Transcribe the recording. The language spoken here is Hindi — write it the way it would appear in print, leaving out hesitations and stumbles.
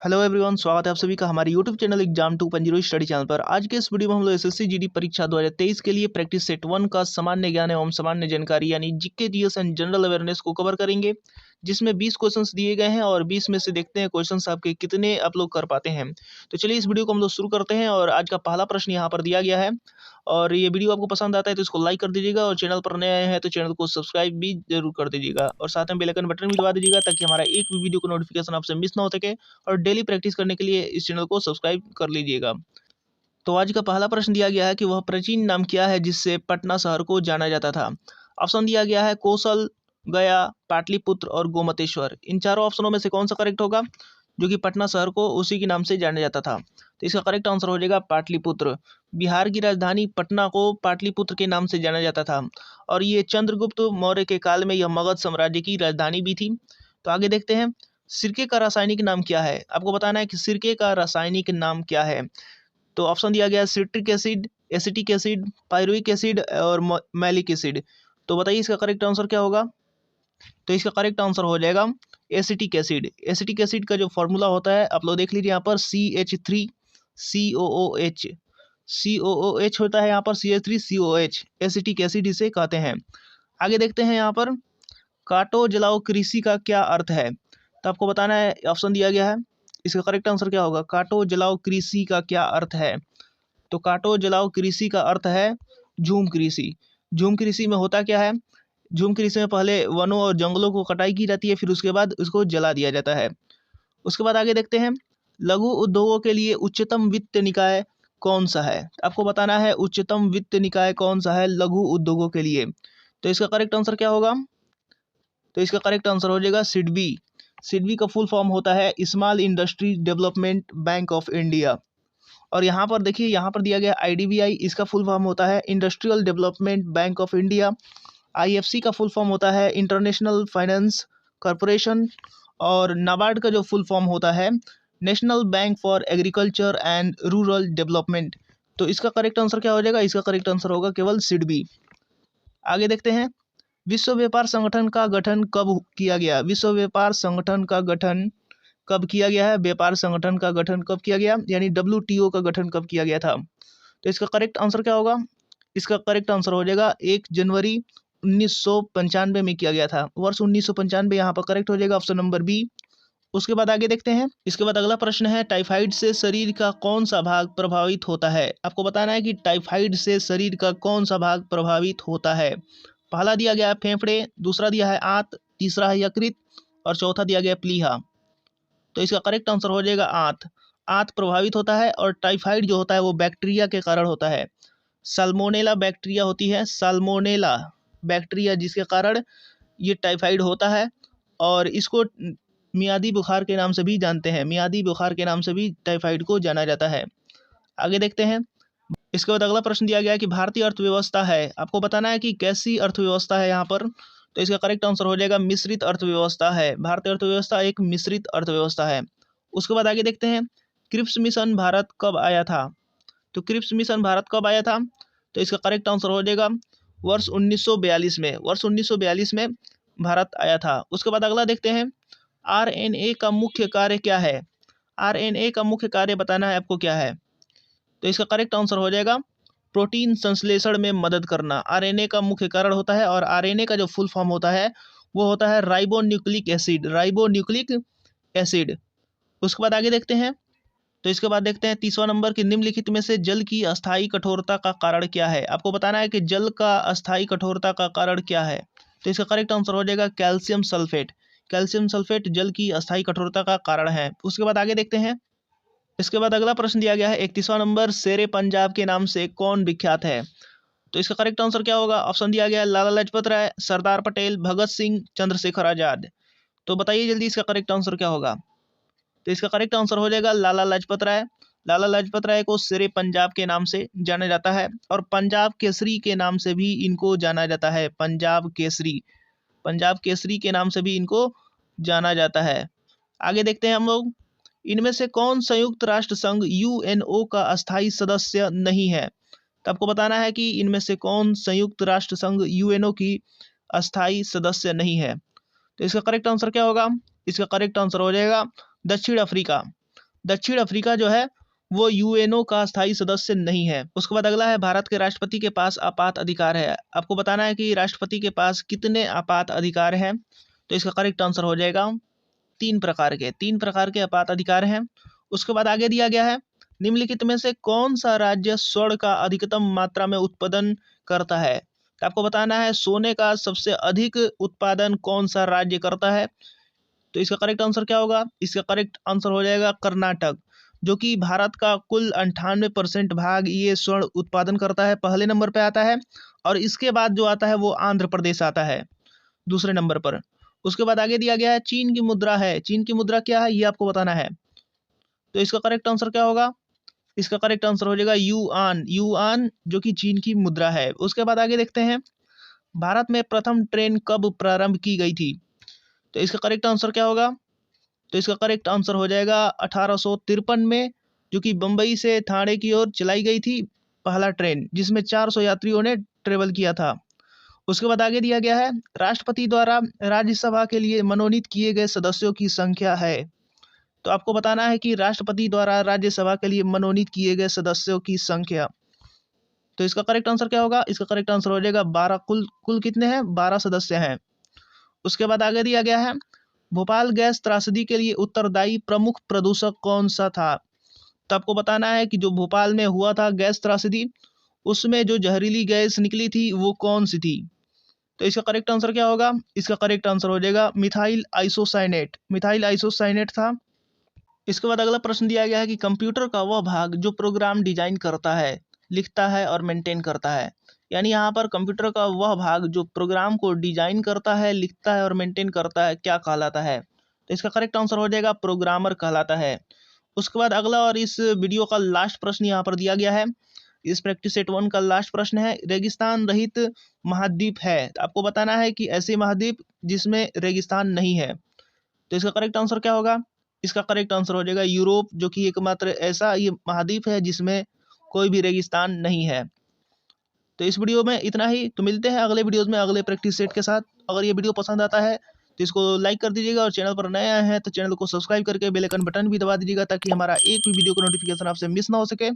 हेलो एवरीवन, स्वागत है आप सभी का हमारे YouTube channel exam 2.0 study channel पर। आज के इस वीडियो में हम लोग एसएससी जीडी परीक्षा 2023 के लिए प्रैक्टिस सेट 1 का सामान्य ज्ञान एवं सामान्य जानकारी यानी GK GS and general awareness को कवर करेंगे, जिसमें 20 क्वेश्चंस दिए गए हैं और 20 में से देखते हैं क्वेश्चंस आपके कितने आप लोग कर पाते हैं। तो चलिए इस वीडियो को हम लोग शुरू करते हैं और आज का पहला प्रश्न यहाँ पर दिया गया है। और ये वीडियो आपको पसंद आता है तो इसको लाइक कर दीजिएगा और चैनल पर नए आए हैं तो चैनल को सब्सक्राइब भी जरूर कर दीजिएगा और साथ में बेल आइकन बटन भी दबा दीजिएगा ताकि हमारा एक भी वीडियो का नोटिफिकेशन आपसे मिस ना हो सके। और डेली प्रैक्टिस करने के लिए इस चैनल को सब्सक्राइब कर लीजिएगा। तो आज का पहला प्रश्न दिया गया है कि वह प्राचीन नाम क्या है जिससे पटना शहर को जाना जाता था। ऑप्शन दिया गया है कौशल, गया, पाटलिपुत्र और गोमतेश्वर। इन चारों ऑप्शनों में से कौन सा करेक्ट होगा जो कि पटना शहर को उसी के नाम से जाना जाता था। तो इसका करेक्ट आंसर हो जाएगा पाटलिपुत्र। बिहार की राजधानी पटना को पाटलिपुत्र के नाम से जाना जाता था और ये चंद्रगुप्त मौर्य के काल में यह मगध साम्राज्य की राजधानी भी थी। तो आगे देखते हैं, सिरके का रासायनिक नाम क्या है। आपको बताना है कि सिरके का रासायनिक नाम क्या है। तो ऑप्शन दिया गया है citric acid, acetic acid, pyruvic acid और मैलिक एसिड। तो बताइए इसका करेक्ट आंसर क्या होगा। तो इसका करेक्ट आंसर हो जाएगा एसिटिक एसिड। एसिटिक एसिड का जो फॉर्मूला होता है आप लोग देख लीजिए यहाँ पर CH3COOH। COOH होता है यहाँ पर CH3COH। एसिटिक एसिड इसे कहते हैं। आगे देखते हैं यहाँ पर, काटो जलाओ कृषि का क्या अर्थ है। तो आपको बताना है, ऑप्शन दिया गया है, इसका करेक्ट आंसर क्या होगा। काटो जलाओ कृषि का क्या अर्थ है। तो काटो जलाओ कृषि का अर्थ है झूम कृषि। झूम कृषि में होता क्या है, झूम कृषि में पहले वनों और जंगलों को कटाई की जाती है, फिर उसके बाद उसको जला दिया जाता है। उसके बाद आगे देखते हैं, लघु उद्योगों के लिए उच्चतम वित्त निकाय कौन सा है। आपको बताना है उच्चतम वित्त निकाय कौन सा है लघु उद्योगों के लिए। तो इसका करेक्ट आंसर क्या होगा। तो इसका करेक्ट आंसर हो जाएगा सिडबी। सिडबी का फुल फॉर्म होता है small industry development bank of India. और यहाँ पर देखिए, यहाँ पर दिया गया IDBI, इसका फुल फॉर्म होता है industrial development bank of India. IFC का फुल फॉर्म होता है इंटरनेशनल फाइनेंस कॉरपोरेशन। और नाबार्ड का जो फुल फॉर्म होता है national bank for agriculture and rural development. तो इसका करेक्ट आंसर क्या हो जाएगा। इसका करेक्ट आंसर होगा केवल सिडबी। आगे देखते हैं, विश्व व्यापार संगठन का गठन कब किया गया। विश्व व्यापार संगठन का गठन कब किया गया है। व्यापार संगठन का गठन कब किया गया, यानी WTO का गठन कब किया गया था। तो इसका करेक्ट आंसर क्या होगा। इसका करेक्ट आंसर हो जाएगा 1 जनवरी 1995 में किया गया था। वर्ष 1995 यहाँ पर करेक्ट हो जाएगा, ऑप्शन नंबर बी। उसके बाद आगे देखते हैं, इसके बाद अगला प्रश्न है, टाइफाइड से शरीर का कौन सा भाग प्रभावित होता है। आपको बताना है कि टाइफाइड से शरीर का कौन सा भाग प्रभावित होता है। पहला दिया गया है फेफड़े, दूसरा दिया है आंत, तीसरा है यकृत और चौथा दिया गया है प्लीहा। तो इसका करेक्ट आंसर हो जाएगा आंत। आंत प्रभावित होता है और टाइफाइड जो होता है वो बैक्टीरिया के कारण होता है। साल्मोनेला बैक्टीरिया होती है, साल्मोनेला बैक्टीरिया, जिसके कारण ये टाइफाइड होता है। और इसको मियादी बुखार के नाम से भी जानते हैं, मियादी बुखार के नाम से भी टाइफाइड को जाना जाता है। आगे देखते हैं, इसके बाद अगला प्रश्न दिया गया है कि भारतीय अर्थव्यवस्था है। आपको बताना है कि कैसी अर्थव्यवस्था है यहाँ पर। तो इसका करेक्ट आंसर हो जाएगा मिश्रित अर्थव्यवस्था है। भारतीय अर्थव्यवस्था एक मिश्रित अर्थव्यवस्था है। उसके बाद आगे देखते हैं, क्रिप्स मिशन भारत कब आया था। तो क्रिप्स मिशन भारत कब आया था। तो इसका करेक्ट आंसर हो जाएगा वर्ष 1942 में। वर्ष 1942 में भारत आया था। उसके बाद अगला देखते हैं, RNA का मुख्य कार्य क्या है। RNA का मुख्य कार्य बताना है आपको क्या है। तो इसका करेक्ट आंसर हो जाएगा प्रोटीन संश्लेषण में मदद करना। आरएनए का मुख्य कारण होता है और आरएनए का जो फुल फॉर्म होता है वो होता है राइबोन्यूक्लिक एसिड, राइबोन्यूक्लिक एसिड। उसके बाद आगे देखते हैं, तो इसके बाद देखते हैं तीसरा नंबर की, निम्नलिखित में से जल की अस्थायी कठोरता का कारण क्या है। आपको बताना है कि जल का अस्थायी कठोरता का कारण क्या है। तो इसका करेक्ट आंसर हो जाएगा कैल्शियम सल्फेट। कैल्शियम सल्फेट जल की अस्थायी कठोरता का कारण है। उसके बाद आगे देखते हैं, इसके बाद अगला प्रश्न दिया गया है 31वां नंबर, शेरे पंजाब के नाम से कौन विख्यात है। तो इसका करेक्ट आंसर क्या होगा। ऑप्शन दिया गया है लाला लाजपत राय, सरदार पटेल, भगत सिंह, चंद्रशेखर आजाद। तो बताइए जल्दी इसका करेक्ट आंसर क्या होगा। तो इसका करेक्ट आंसर हो जाएगा लाला लाजपत राय। लाला लाजपत राय को शेरे पंजाब के नाम से जाना जाता है और पंजाब केसरी के नाम से भी इनको जाना जाता है। पंजाब केसरी, पंजाब केसरी के नाम से भी इनको जाना जाता है। आगे देखते हैं हम लोग, इनमें से कौन संयुक्त राष्ट्र संघ UNO का अस्थायी सदस्य नहीं है। तो आपको बताना है कि इनमें से कौन संयुक्त राष्ट्र संघ UNO की अस्थायी सदस्य नहीं है। तो इसका करेक्ट आंसर क्या होगा। इसका करेक्ट आंसर हो जाएगा दक्षिण अफ्रीका। दक्षिण अफ्रीका जो है वो यूएनओ का स्थायी सदस्य नहीं है। उसके बाद अगला है, भारत के राष्ट्रपति के पास आपात अधिकार है। आपको बताना है कि राष्ट्रपति के पास कितने आपात अधिकार हैं। तो इसका करेक्ट आंसर हो जाएगा 3 प्रकार के आपात अधिकार हैं। उसके बाद आगे दिया गया है, निम्नलिखित में से कौन सा राज्य स्वर्ण का अधिकतम मात्रा में उत्पादन करता है। तो आपको बताना है सोने का सबसे अधिक उत्पादन कौन सा राज्य करता है। तो इसका करेक्ट आंसर क्या होगा? इसका करेक्ट आंसर हो जाएगा कर्नाटक, जो कि भारत का कुल 98% भाग ये स्वर्ण उत्पादन करता है, पहले नंबर पे आता है। और इसके बाद जो आता है वो आंध्र प्रदेश आता है दूसरे नंबर पर। उसके बाद आगे दिया गया है, चीन की मुद्रा है। चीन की मुद्रा क्या है ये आपको बताना है। तो इसका करेक्ट आंसर क्या होगा? इसका करेक्ट आंसर हो जाएगा युआन। युआन जो कि चीन की मुद्रा है। उसके बाद आगे देखते हैं, भारत में प्रथम ट्रेन कब प्रारंभ की गई थी। तो इसका करेक्ट आंसर क्या होगा? तो इसका करेक्ट आंसर हो जाएगा 1853 में, जो कि बम्बई से ठाणे की ओर चलाई गई थी पहला ट्रेन, जिसमें 400 यात्रियों ने ट्रेवल किया था। उसके बाद आगे दिया गया है, राष्ट्रपति द्वारा राज्यसभा के लिए मनोनीत किए गए सदस्यों की संख्या है। तो आपको बताना है कि राष्ट्रपति द्वारा राज्यसभा के लिए मनोनीत किए गए सदस्यों की संख्या। तो इसका करेक्ट आंसर क्या होगा? इसका करेक्ट आंसर हो जाएगा 12। कुल कुल कितने हैं? 12 सदस्य हैं। उसके बाद आगे दिया गया है, भोपाल गैस त्रासदी के लिए उत्तरदायी प्रमुख प्रदूषक कौन सा था। तो आपको बताना है कि जो भोपाल में हुआ था गैस त्रासदी, उसमें जो जहरीली गैस निकली थी वो कौन सी थी। तो इसका करेक्ट आंसर क्या होगा? इसका करेक्ट आंसर हो जाएगा मिथाइल आइसोसाइनेट। मिथाइल आइसोसाइनेट था। इसके बाद अगला प्रश्न दिया गया है कि कंप्यूटर का वह भाग जो प्रोग्राम डिजाइन करता है, लिखता है और मेंटेन करता है। यानी यहाँ पर कंप्यूटर का वह भाग जो प्रोग्राम को डिजाइन करता है, लिखता है और मेंटेन करता है, क्या कहलाता है। तो इसका करेक्ट आंसर हो जाएगा प्रोग्रामर कहलाता है। उसके बाद अगला और इस वीडियो का लास्ट प्रश्न यहाँ पर दिया गया है। इस प्रैक्टिस सेट 1 का लास्ट प्रश्न है, रेगिस्तान रहित महाद्वीप है। तो आपको बताना है कि ऐसे महाद्वीप जिसमें रेगिस्तान नहीं है। तो इसका करेक्ट आंसर क्या होगा? इसका करेक्ट आंसर हो जाएगा यूरोप, जो कि एकमात्र ऐसा ये महाद्वीप है जिसमें कोई भी रेगिस्तान नहीं है। तो इस वीडियो में इतना ही। तो मिलते हैं अगले वीडियोस में अगले प्रैक्टिस सेट के साथ। अगर ये वीडियो पसंद आता है तो इसको लाइक कर दीजिएगा, और चैनल पर नया है तो चैनल को सब्सक्राइब करके बेल आइकन बटन भी दबा दीजिएगा, ताकि हमारा एक भी वीडियो का नोटिफिकेशन आपसे मिस ना हो सके।